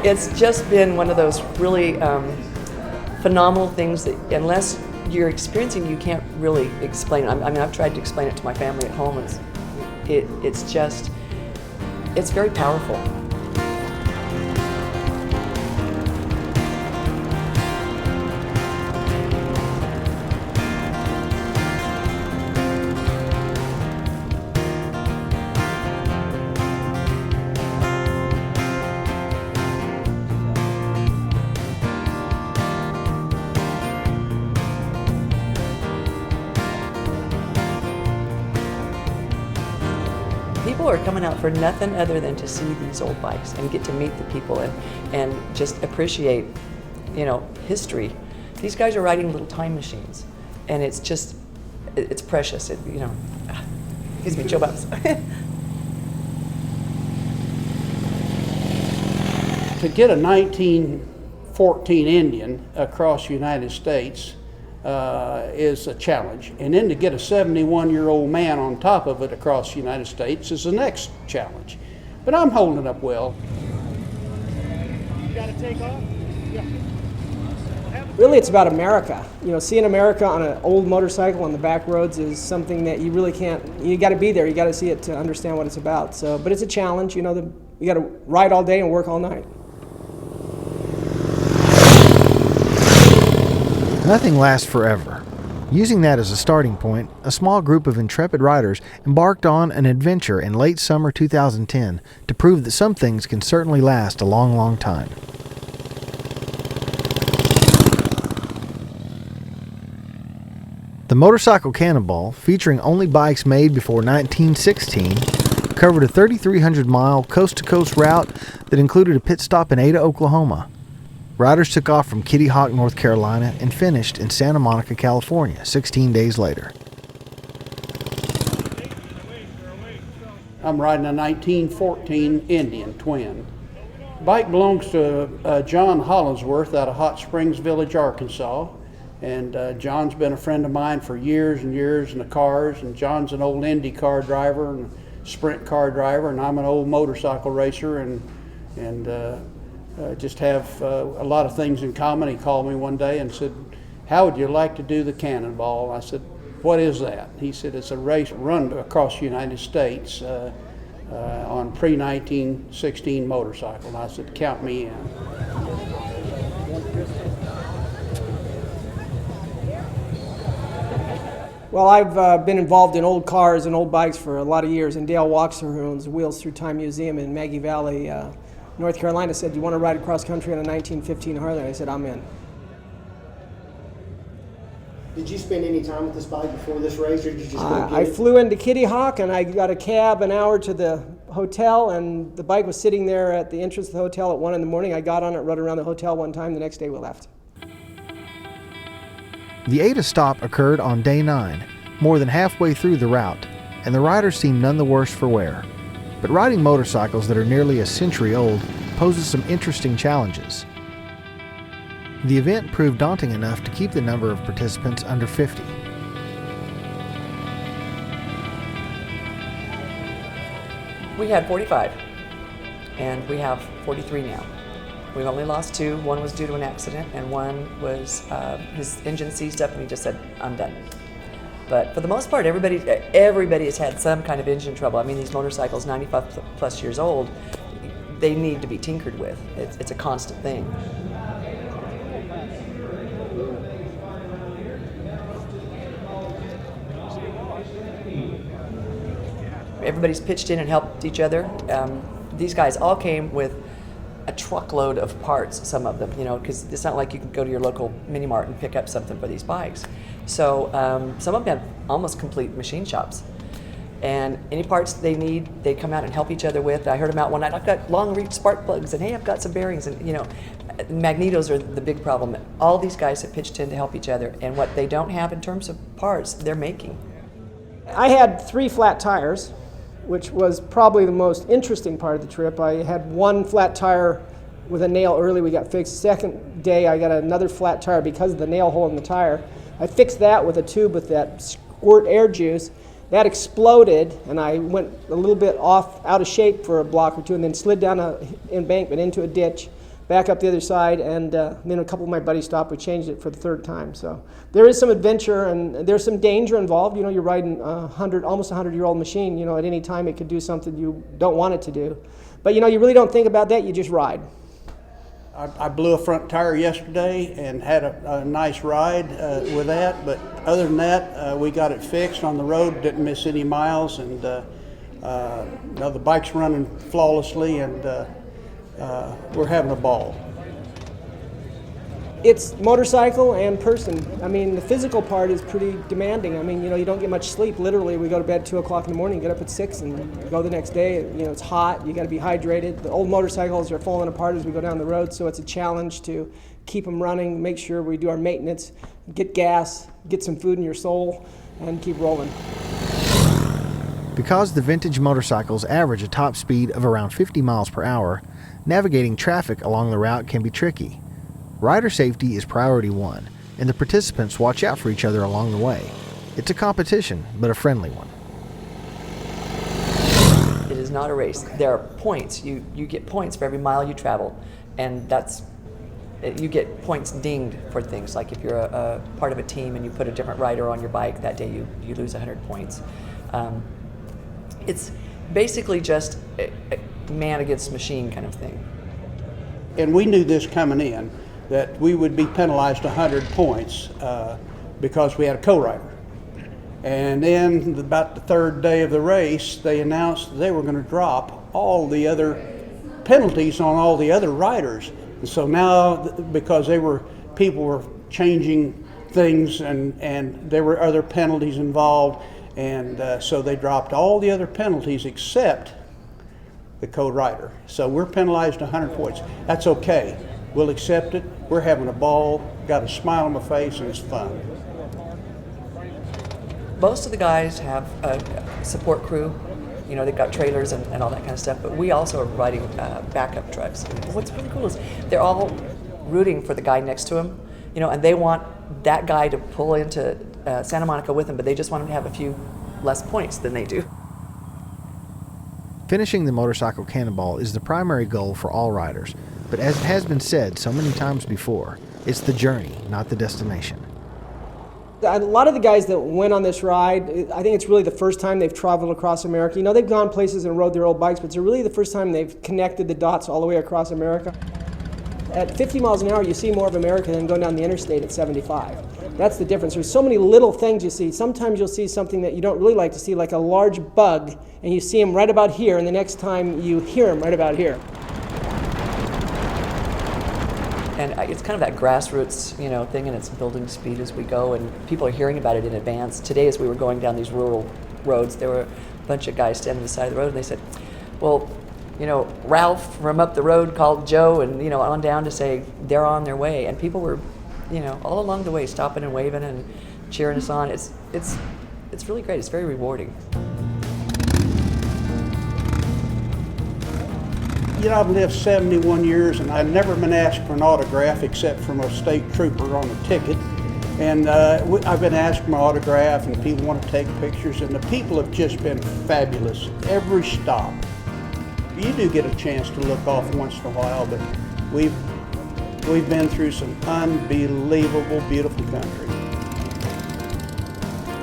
It's just been one of those really phenomenal things that unless you're experiencing, you can't really explain it. I mean, I've tried to explain it to my family at home. It's very powerful. People are coming out for nothing other than to see these old bikes and get to meet the people and just appreciate, history. These guys are riding little time machines, and it's precious. It gives me chill bumps. To get a 1914 Indian across the United States is a challenge. And then to get a 71-year-old man on top of it across the United States is the next challenge. But I'm holding up well. You got to take off? Yeah. Really, it's about America. Seeing America on an old motorcycle on the back roads is something that you really can't, you got to be there, you got to see it to understand what it's about. But it's a challenge, you got to ride all day and work all night. Nothing lasts forever. Using that as a starting point, a small group of intrepid riders embarked on an adventure in late summer 2010 to prove that some things can certainly last a long, long time. The motorcycle Cannonball, featuring only bikes made before 1916, covered a 3,300-mile coast-to-coast route that included a pit stop in Ada, Oklahoma. Riders took off from Kitty Hawk, North Carolina, and finished in Santa Monica, California, 16 days later. I'm riding a 1914 Indian twin. The bike belongs to John Hollinsworth out of Hot Springs Village, Arkansas. And John's been a friend of mine for years and years in the cars. And John's an old Indy car driver and sprint car driver, and I'm an old motorcycle racer, and just have a lot of things in common. He called me one day and said, "How would you like to do the Cannonball?" I said, "What is that?" He said, "It's a race run across the United States on pre-1916 motorcycle." And I said, "Count me in." Well, I've been involved in old cars and old bikes for a lot of years, and Dale Waxer, who owns Wheels Through Time Museum in Maggie Valley, North Carolina, said, "Do you want to ride across country on a 1915 Harley?" I said, "I'm in." Did you spend any time with this bike before this race, or did you just go get I it? flew into Kitty Hawk, and I got a cab an hour to the hotel, and the bike was sitting there at the entrance of the hotel at 1 in the morning. I got on it, rode around the hotel one time. The next day we left. The Ada stop occurred on day 9, more than halfway through the route, and the riders seemed none the worse for wear. But riding motorcycles that are nearly a century old poses some interesting challenges. The event proved daunting enough to keep the number of participants under 50. We had 45, and we have 43 now. We've only lost 2. One was due to an accident, and one was his engine seized up, and he just said, "I'm done." But for the most part, everybody has had some kind of engine trouble. I mean, these motorcycles, 95 plus years old, they need to be tinkered with. It's a constant thing. Everybody's pitched in and helped each other. These guys all came with a truckload of parts, some of them, because it's not like you can go to your local mini mart and pick up something for these bikes. So some of them have almost complete machine shops. And any parts they need, they come out and help each other with. I heard them out one night, "I've got long reach spark plugs," and "Hey, I've got some bearings," and magnetos are the big problem. All these guys have pitched in to help each other, and what they don't have in terms of parts, they're making. I had 3 flat tires, which was probably the most interesting part of the trip. I had one flat tire with a nail early, we got fixed. Second day, I got another flat tire because of the nail hole in the tire. I fixed that with a tube with that squirt air juice. That exploded, and I went a little bit out of shape for a block or two, and then slid down an embankment into a ditch. back up the other side, and then a couple of my buddies stopped. We changed it for the third time. So there is some adventure and there's some danger involved. You know, you're riding almost 100-year-old machine. You know, at any time it could do something you don't want it to do. But you know, you really don't think about that. You just ride. I blew a front tire yesterday and had a nice ride with that, but other than that, we got it fixed on the road, didn't miss any miles, and now the bike's running flawlessly, and we're having a ball. It's motorcycle and person. I mean, the physical part is pretty demanding. I mean, you know, you don't get much sleep. Literally, we go to bed 2 o'clock in the morning, get up at 6, and go the next day. You know, it's hot. You got to be hydrated. The old motorcycles are falling apart as we go down the road, so it's a challenge to keep them running, make sure we do our maintenance, get gas, get some food in your soul, and keep rolling. Because the vintage motorcycles average a top speed of around 50 miles per hour, navigating traffic along the route can be tricky. Rider safety is priority one, and the participants watch out for each other along the way. It's a competition, but a friendly one. It is not a race. There are points. You get points for every mile you travel, and you get points dinged for things. Like if you're a part of a team and you put a different rider on your bike, that day you lose 100 points. It's basically just a man against machine kind of thing. And we knew this coming in, that we would be penalized 100 points because we had a co-rider. And then about the third day of the race, they announced they were going to drop all the other penalties on all the other riders. And so now, because people were changing things and there were other penalties involved, and so they dropped all the other penalties except the co-rider. So we're penalized 100 points. That's okay. We'll accept it. We're having a ball, got a smile on my face, and it's fun. Most of the guys have a support crew. You know, they've got trailers and all that kind of stuff, but we also are providing backup trucks. And what's really cool is they're all rooting for the guy next to them, you know, and they want that guy to pull into Santa Monica with them, but they just want him to have a few less points than they do. Finishing the motorcycle Cannonball is the primary goal for all riders, but as it has been said so many times before, it's the journey, not the destination. A lot of the guys that went on this ride, I think it's really the first time they've traveled across America. You know, they've gone places and rode their old bikes, but it's really the first time they've connected the dots all the way across America. At 50 miles an hour, you see more of America than going down the interstate at 75. That's the difference. There's so many little things you see. Sometimes you'll see something that you don't really like to see, like a large bug, and you see him right about here, and the next time you hear him right about here. And it's kind of that grassroots, you know, thing, and it's building speed as we go, and people are hearing about it in advance. Today, as we were going down these rural roads, there were a bunch of guys standing on the side of the road, and they said, well, you know, Ralph from up the road called Joe, and, you know, on down to say they're on their way. And people were, you know, all along the way stopping and waving and cheering us on. It's really great. It's very rewarding. You know, I've lived 71 years and I've never been asked for an autograph except from a state trooper on a ticket. And I've been asked for my autograph, and people want to take pictures, and the people have just been fabulous. Every stop. You do get a chance to look off once in a while, but we've been through some unbelievable, beautiful country.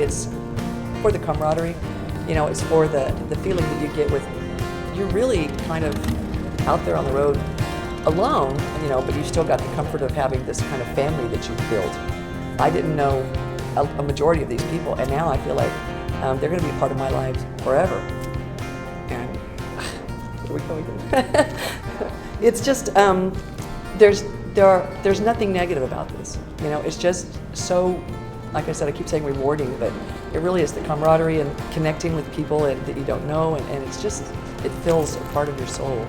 It's for the camaraderie, you know, it's for the feeling that you get with, you're really kind of out there on the road alone, you know, but you still got the comfort of having this kind of family that you've built. I didn't know a majority of these people, and now I feel like they're going to be a part of my life forever. And where are we going? It's just there's nothing negative about this. You know, it's just so, like I said, I keep saying rewarding, but it really is the camaraderie and connecting with people that you don't know, and it's just, it fills a part of your soul.